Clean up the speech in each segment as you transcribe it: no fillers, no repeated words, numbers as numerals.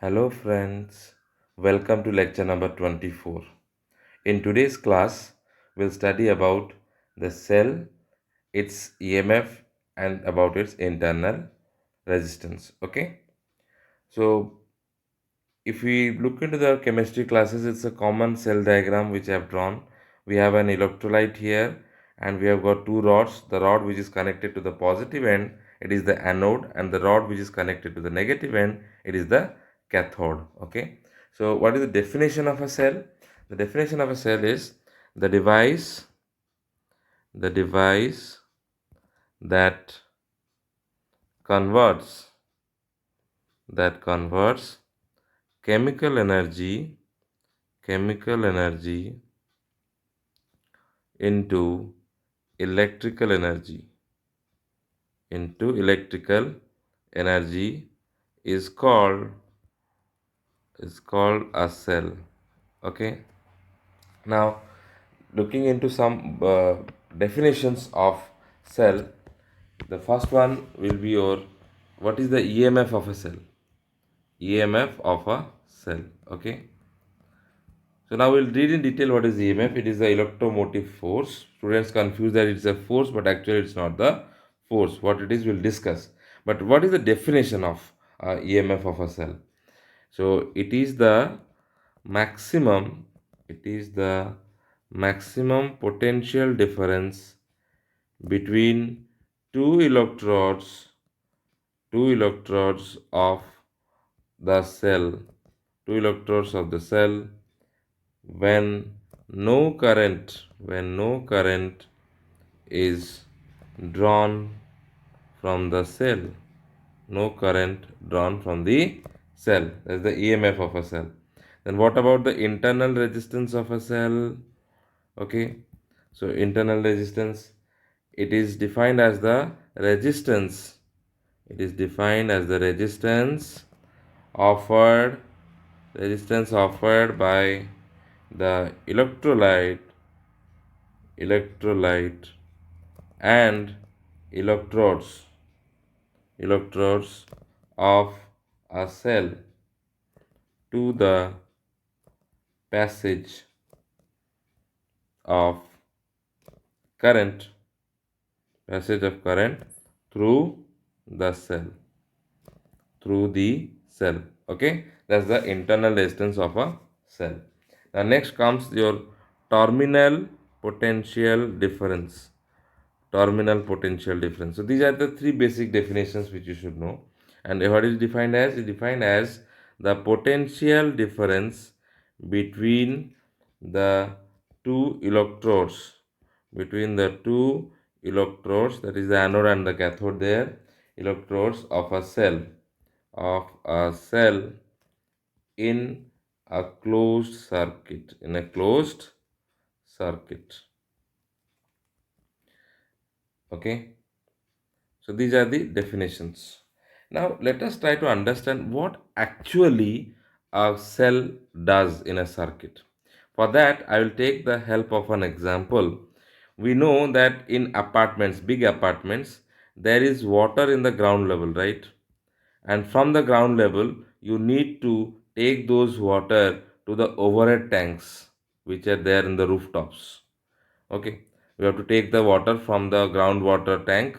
Hello friends, welcome to lecture number 24. In today's class, we'll study about the cell, its EMF and about its internal resistance. Okay, so if we look into the chemistry classes, it's a common cell diagram which I have drawn. We have an electrolyte here and we have got two rods. The rod which is connected to the positive end, it is the anode, and the rod which is connected to the negative end, it is the cathode. Okay. So what is the definition of a cell? The definition of a cell is the device that converts that converts chemical energy chemical energy into electrical energy electrical energy is called a cell. Okay, now looking into some definitions of cell, the first one will be your what is the EMF of a cell. EMF of a cell. Okay, so now we'll read in detail what is EMF. It is the electromotive force. Students confuse that it's a force, but actually it's not the force. What it is, we'll discuss. But what is the definition of EMF of a cell? So it is the maximum potential difference between two electrodes, of the cell, two electrodes of the cell when no current is drawn from the cell. No current drawn from the cell. That's the EMF of a cell. Then what about the internal resistance of a cell? Okay, so internal resistance, it is defined as the resistance. It is defined as the offered resistance offered by the electrolyte and electrodes of a cell to the passage of current through the cell Okay, that's the internal resistance of a cell. Now next comes your terminal potential difference. So these are the three basic definitions which you should know. And what is defined as? Is defined as the potential difference between the two electrodes, that is the anode and the cathode there, electrodes of a cell, in a closed circuit. Okay, so these are the definitions. Now let us try to understand what actually a cell does in a circuit. For that, I will take the help of an example. We know that in apartments, big apartments, there is water in the ground level, right? And from the ground level, you need to take those water to the overhead tanks which are there in the rooftops. Okay, we have to take the water from the groundwater tank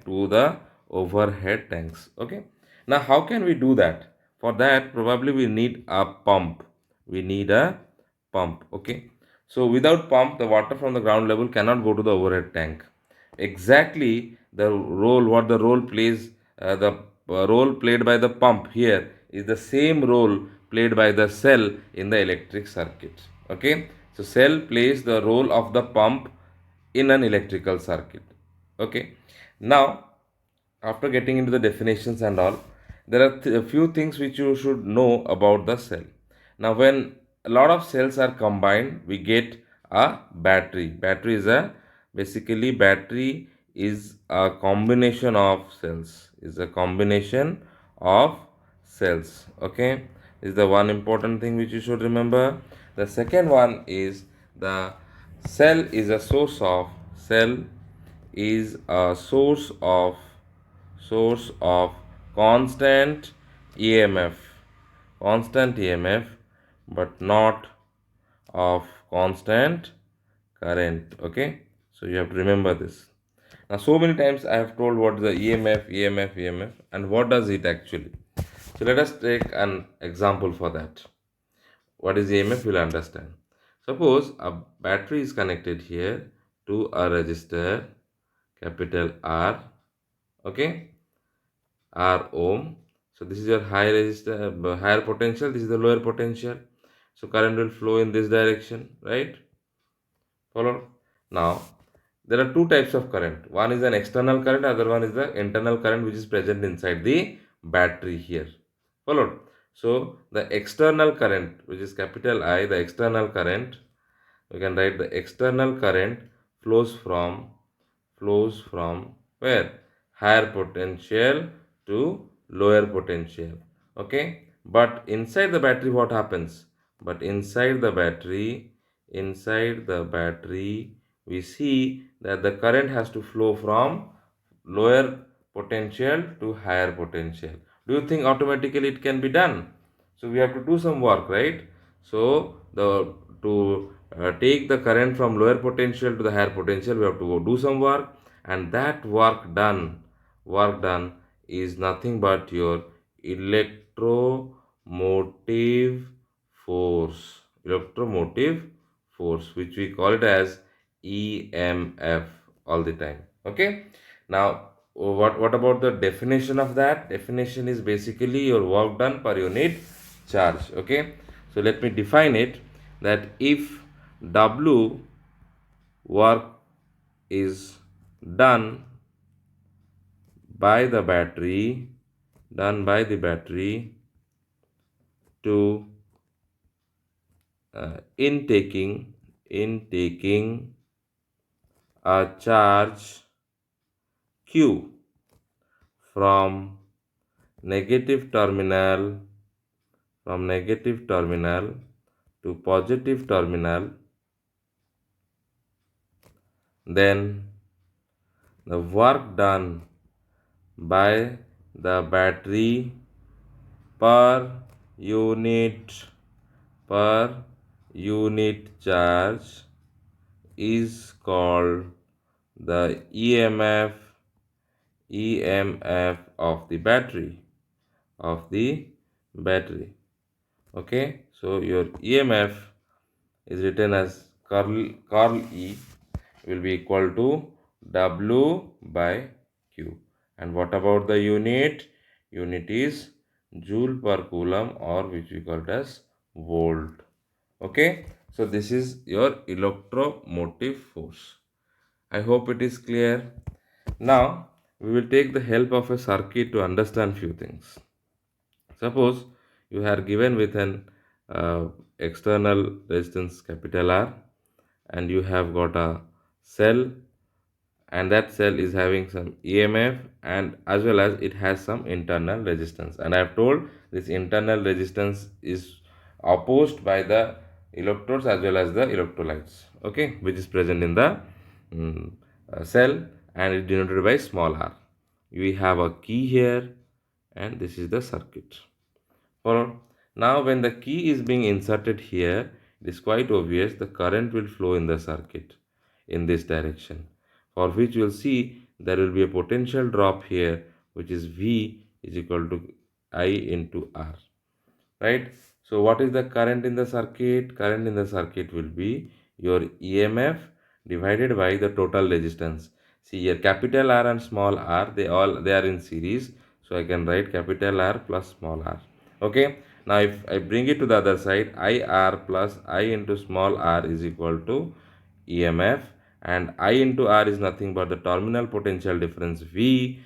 to the overhead tanks. Okay, now how can we do that? For that, probably we need a pump. Okay, so without pump, the water from the ground level cannot go to the overhead tank. Exactly the role plays, the role played by the pump here is the same role played by the cell in the electric circuit. Okay, so cell plays the role of the pump in an electrical circuit. Okay, now after getting into the definitions and all, there are a few things which you should know about the cell. Now when a lot of cells are combined, we get a battery. Battery is a combination of cells. Okay, this is the one important thing which you should remember. The second one is the cell is a source of constant EMF, constant EMF, but not of constant current. Okay, so you have to remember this. Now, so many times I have told what is the EMF, EMF, EMF, and what does it actually. So let us take an example for that. What is EMF? We'll understand. Suppose a battery is connected here to a resistor, capital R, okay, R ohm. So this is your high resistor, higher potential. This is the lower potential. So current will flow in this direction, right? Follow? Now, there are two types of current. One is an external current, other one is the internal current which is present inside the battery here. Followed? So, the external current, which is capital I, the external current, we can write the external current flows from where? Higher potential to lower potential. Okay? But inside the battery, what happens? But inside the battery, we see that the current has to flow from lower potential to higher potential. Do you think automatically it can be done? So we have to do some work, right? So the to take the current from lower potential to the higher potential, we have to go do some work, and that work done is nothing but your electromotive electromotive force, which we call it as EMF all the time. Okay. Now, what about the definition of that? Definition is basically your work done per unit charge. Okay. So let me define it, that if W work is done by the battery, to in taking a charge Q from negative terminal to positive terminal, then the work done by the battery per unit per unit charge is called the EMF of the battery. Okay, so your EMF is written as curl E will be equal to W by Q. And what about the unit? Unit is joule per coulomb, or which we call it as volt. Okay, so this is your electromotive force. I hope it is clear. Now we will take the help of a circuit to understand few things. Suppose you are given with an external resistance capital R, and you have got a cell, and that cell is having some EMF, and as well as it has some internal resistance, and I have told this internal resistance is opposed by the electrodes as well as the electrolytes, okay, which is present in the mm, cell, and it denoted by small r. We have a key here, and this is the circuit. For now, when the key is being inserted here, it is quite obvious the current will flow in the circuit in this direction, for which you will see there will be a potential drop here, which is V is equal to I into R, right? So what is the current in the circuit? Current in the circuit will be your EMF divided by the total resistance. See here, capital R and small r, they are in series, so I can write capital R plus small r. Okay, now if I bring it to the other side, IR plus I into small r is equal to EMF, and I into R is nothing but the terminal potential difference V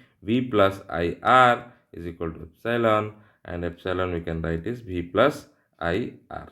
plus IR is equal to epsilon, and epsilon we can write is V plus IR.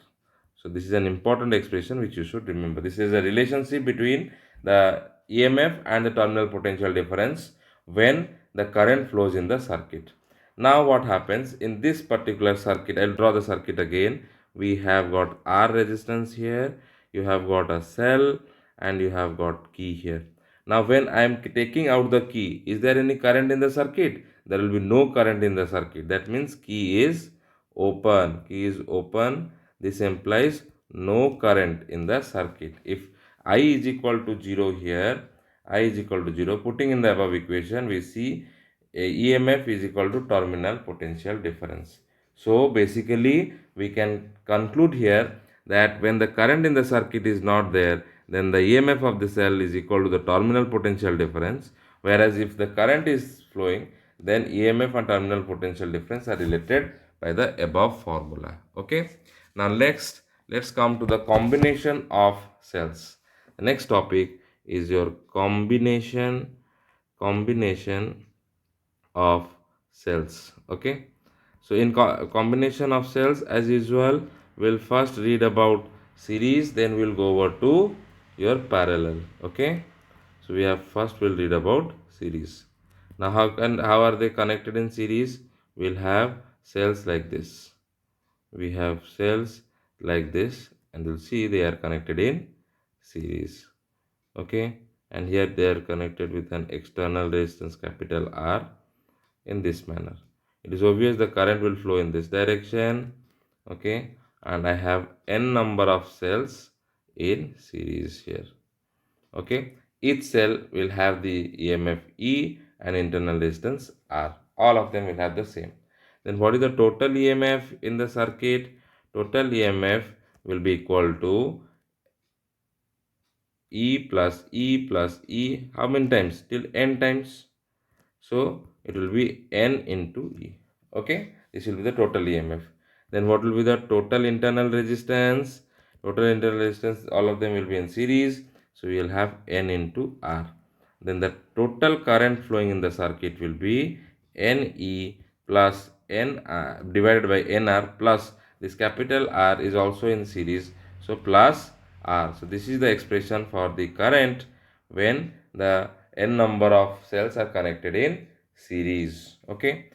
So this is an important expression which you should remember. This is a relationship between the EMF and the terminal potential difference when the current flows in the circuit. Now what happens in this particular circuit? I'll draw the circuit again. We have got R resistance here, you have got a cell, and you have got key here. Now when I am taking out the key, is there any current in the circuit? there will be no current in the circuit. That means key is open. Key is open. This implies no current in the circuit. If I is equal to 0 here, I is equal to 0, putting in the above equation, we see EMF is equal to terminal potential difference. So basically we can conclude here that when the current in the circuit is not there, then the EMF of the cell is equal to the terminal potential difference, whereas if the current is flowing, then EMF and terminal potential difference are related by the above formula. Okay, now let's come to the combination of cells. The next topic is your combination of cells. Okay, so in combination of cells, as usual, we'll first read about series, then we'll go over to your parallel. Okay, so we have first we'll read about series. Now how are they connected in series? We'll have cells like this. We have cells like this, and you'll see they are connected in series. Okay, and here they are connected with an external resistance capital R in this manner. It is obvious the current will flow in this direction. Okay, and I have n number of cells in series here. Okay, each cell will have the EMF E and internal resistance R. All of them will have the same. Then what is the total EMF in the circuit? Total EMF will be equal to E plus E plus E. How many times? Till n times. So it will be n into E. Okay, this will be the total EMF. Then what will be the total internal resistance? Total internal resistance, all of them will be in series. So we will have n into R. Then the total current flowing in the circuit will be NE plus N divided by NR, plus this capital R is also in series. So plus R. So this is the expression for the current when the n number of cells are connected in series. Okay,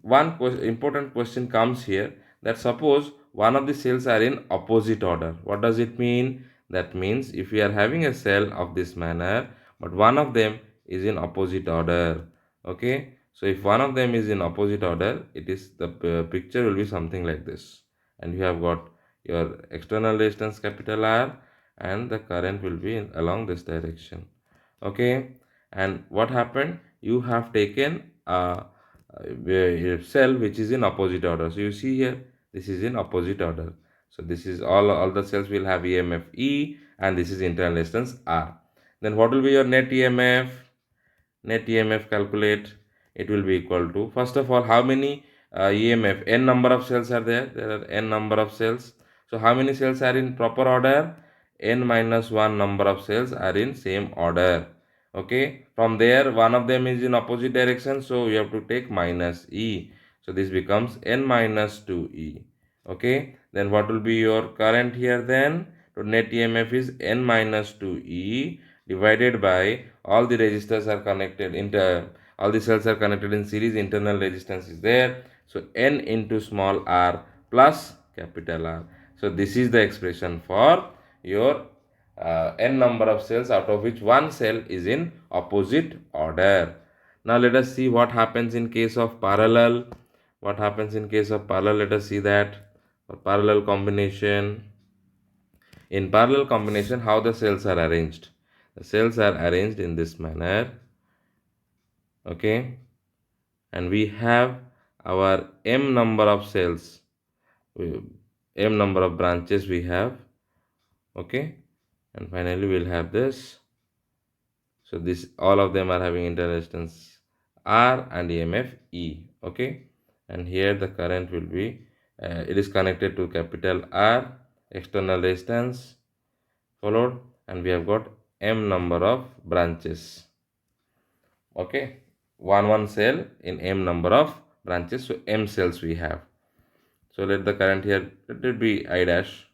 one important question comes here, that suppose one of the cells are in opposite order. What does it mean? That means if we are having a cell of this manner, but one of them is in opposite order. Okay, so if one of them is in opposite order, it is the picture will be something like this, and you have got your external resistance capital R, and the current will be along this direction. Okay, and what happened, you have taken a cell which is in opposite order. So you see here, this is in opposite order. So this is all the cells will have EMF E, and this is internal resistance R. Then what will be your net EMF? Net EMF, calculate. It will be equal to, first of all, how many EMF, n number of cells are there? There are n number of cells. So how many cells are in proper order? N minus 1 number of cells are in same order. Okay, from there one of them is in opposite direction, so you have to take minus E. So this becomes n minus 2E. Okay, then what will be your current here then? So net EMF is n minus 2E divided by all the resistors are connected into, all the cells are connected in series, internal resistance is there, so n into small r plus capital R. So this is the expression for your n number of cells, out of which one cell is in opposite order. Now let us see what happens in case of parallel. What happens in case of parallel? Let us see that. For parallel combination, in parallel combination, how the cells are arranged? The cells are arranged in this manner. Okay, and we have our m number of cells, m number of branches we have. Okay, and finally we'll have this. So this, all of them are having internal resistance R and EMF E. Okay, and here the current will be it is connected to capital R, external resistance followed, and we have got m number of branches. Okay, one cell in m number of branches, so m cells we have. So let the current here, let it be I dash,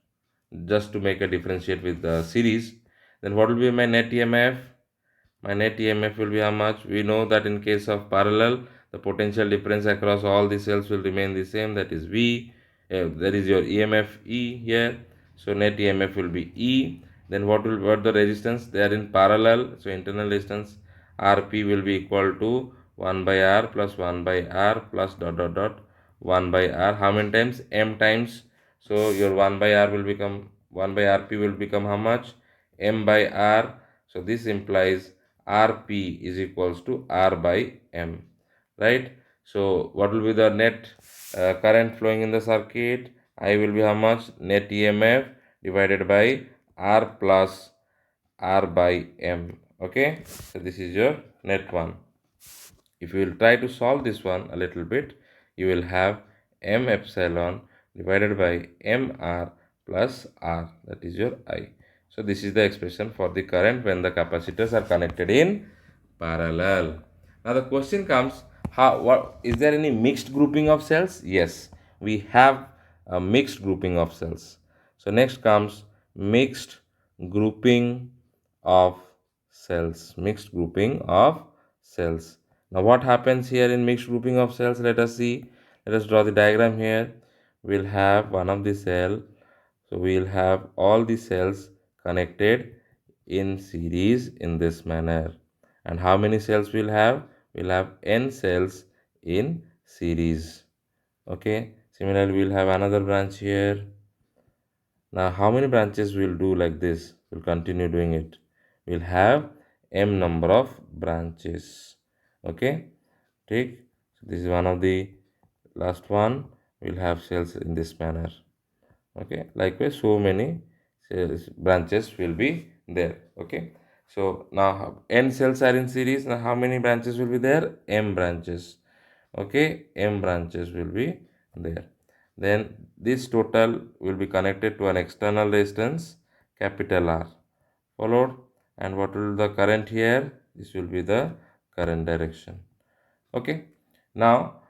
just to make a differentiate with the series. Then what will be my net EMF? My net EMF will be how much? We know that in case of parallel, the potential difference across all the cells will remain the same, that is V. That is your EMF E here. So net EMF will be E. Then what the resistance? They are in parallel, so internal resistance RP will be equal to 1 by r plus 1 by r plus dot dot dot 1 by r. How many times? M times. So your 1 by r will become 1 by rp will become how much? M by r. So this implies rp is equals to r by m, right? So what will be the net current flowing in the circuit? I will be how much? Net EMF divided by r plus r by m. Okay, so this is your net one. If you will try to solve this one a little bit, you will have m epsilon divided by mr plus r, that is your I. So this is the expression for the current when the capacitors are connected in parallel. Now the question comes, what is there any mixed grouping of cells? Yes, we have a mixed grouping of cells. So next comes mixed grouping of cells. Mixed grouping of cells. Now what happens here in mixed grouping of cells? Let us see. Let us draw the diagram here. We'll have one of the cell. So we'll have all the cells connected in series in this manner. And how many cells we'll have? We'll have n cells in series. Okay. Similarly, we'll have another branch here. Now, how many branches we'll do like this? We'll continue doing it. We'll have m number of branches. Okay. Take. So this is one of the last one. We'll have cells in this manner. Okay. Likewise, so many cells, branches will be there. Okay. So now n cells are in series. Now how many branches will be there? M branches. Okay, m branches will be there. Then this total will be connected to an external resistance capital R, followed. And what will the current here? This will be the current direction. Okay, now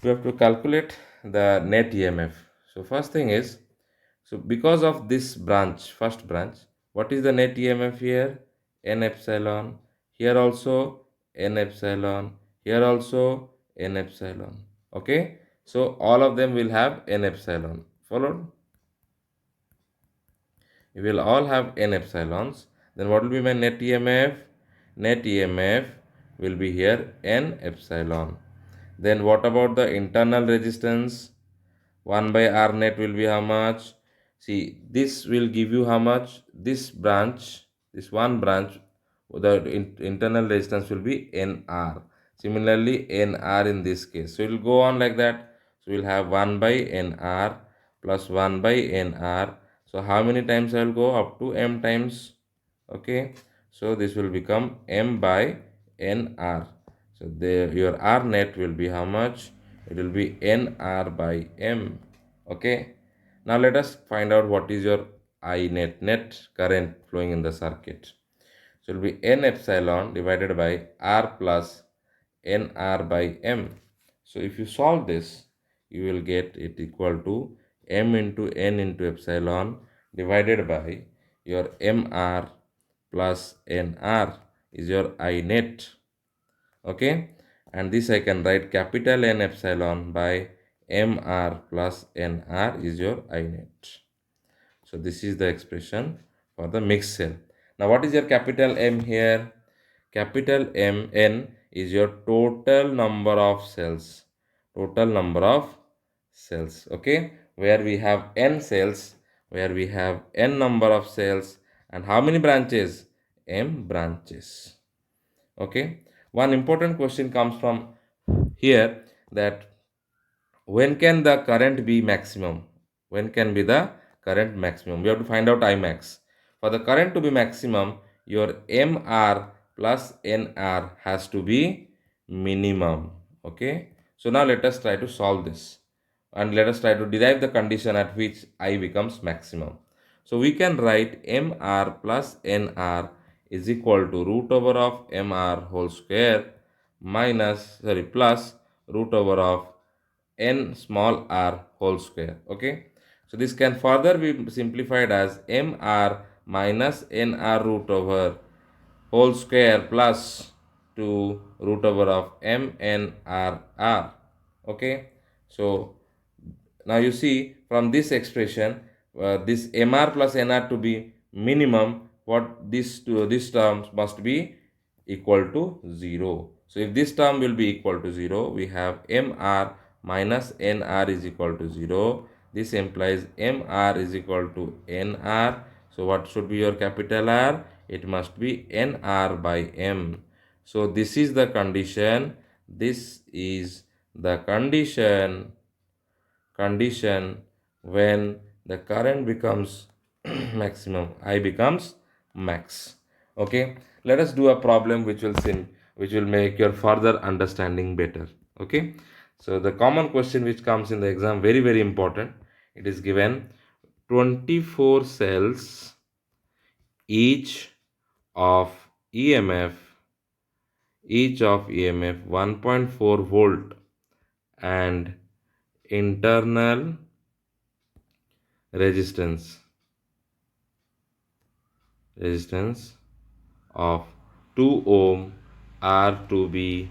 we have to calculate the net EMF. So first thing is, so because of this branch, first branch, what is the net EMF here? N epsilon. Here also N epsilon. Here also N epsilon. Okay. So all of them will have N epsilon. Followed? We will all have N epsilons. Then what will be my net EMF? Net EMF will be here N epsilon. Then what about the internal resistance? 1 by r net will be how much? See, this will give you how much? This branch, this one branch, the internal resistance will be nr. Similarly, nr in this case. So it will go on like that. So we'll have 1 by nr plus 1 by nr. So how many times I will go? Up to m times. Okay. So this will become m by nr. So your r net will be how much? It will be nr by m. Okay. Now let us find out what is your I net current flowing in the circuit. So it will be n epsilon divided by r plus nr by m. So if you solve this, you will get it equal to m into n into epsilon divided by your mr plus nr is your I net. Okay, and this I can write capital N epsilon by mr plus nr is your I net. So this is the expression for the mixed cell. Now what is your capital M here? Capital M N is your total number of cells. Total number of cells. Okay, where we have n cells, where we have n number of cells, and how many branches? M branches. Okay, one important question comes from here, that when can the current be maximum? When can be the current maximum? We have to find out I max. For the current to be maximum, your MR plus NR has to be minimum. Okay. So now let us try to solve this. And let us try to derive the condition at which I becomes maximum. So we can write MR plus NR is equal to root over of MR whole square plus root over of n small r whole square. Okay, so this can further be simplified as mr minus nr root over whole square plus 2 root over of mnrr. Okay, so now you see from this expression, this mr plus nr to be minimum, what this terms must be equal to 0. So if this term will be equal to 0, we have mr minus nr is equal to 0. This implies mr is equal to nr. So what should be your capital R? It must be nr by m. So this is the condition. This is the condition when the current becomes maximum, I becomes max. Okay, let us do a problem which will make your further understanding better. Okay, so the common question which comes in the exam, very very important. It is given 24 cells, each of emf of emf 1.4 volt and internal resistance of 2 ohm are to be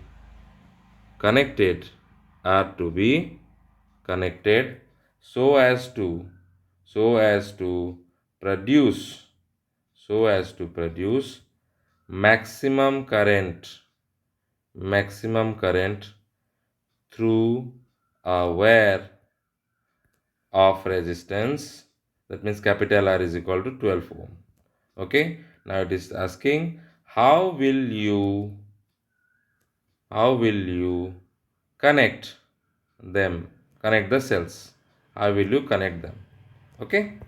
connected are to be connected so as to produce maximum current through a wire of resistance, that means capital R is equal to 12 ohm. Okay, now it is asking how will you connect connect the cells. How will you connect them? Okay,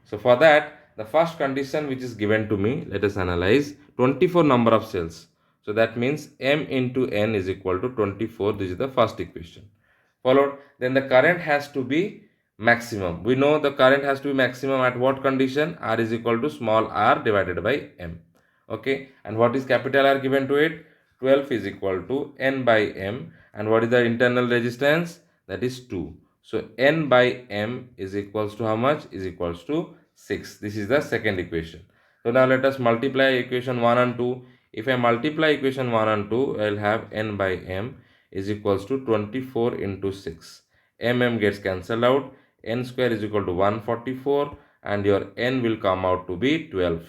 so for that, the first condition which is given to me, let us analyze 24 number of cells. So that means m into n is equal to 24. This is the first equation. Followed, then the current has to be maximum. We know the current has to be maximum at what condition? R is equal to small r divided by m. Okay, and what is capital R given to it? 12 is equal to n by m, and what is the internal resistance? That is 2. So n by m is equals to how much? Is equals to 6. This is the second equation. So now let us multiply equation 1 and 2. If I multiply equation 1 and 2, I will have n by m is equals to 24 into 6. Gets cancelled out. N square is equal to 144, and your n will come out to be 12.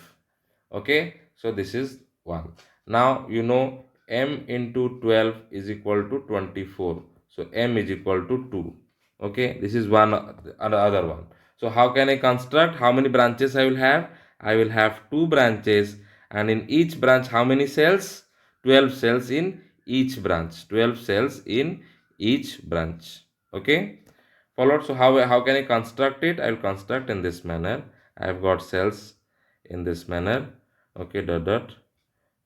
Okay, so this is 1. Now you know m into 12 is equal to 24. So m is equal to 2. Okay, this is one, another one. So how can I construct? How many branches I will have? I will have 2 branches, and in each branch how many cells? 12 cells in each branch. 12 cells in each branch. Okay, followed. So how can I construct it? I will construct in this manner. I have got cells in this manner. Okay, dot.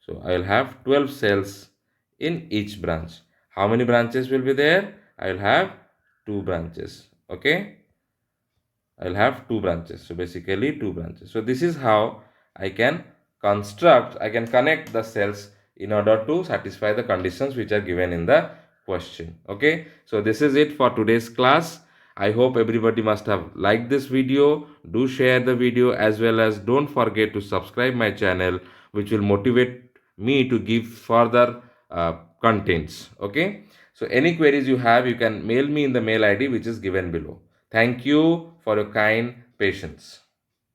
So I will have 12 cells in each branch. How many branches will be there? I will have 2 branches. Okay, I will have 2 branches. So basically 2 branches. So this is how I can connect the cells in order to satisfy the conditions which are given in the question. Okay, so this is it for today's class. I hope everybody must have liked this video. Do share the video, as well as don't forget to subscribe my channel, which will motivate me to give further contents. Okay, so any queries you have, you can mail me in the mail ID which is given below. Thank you for your kind patience.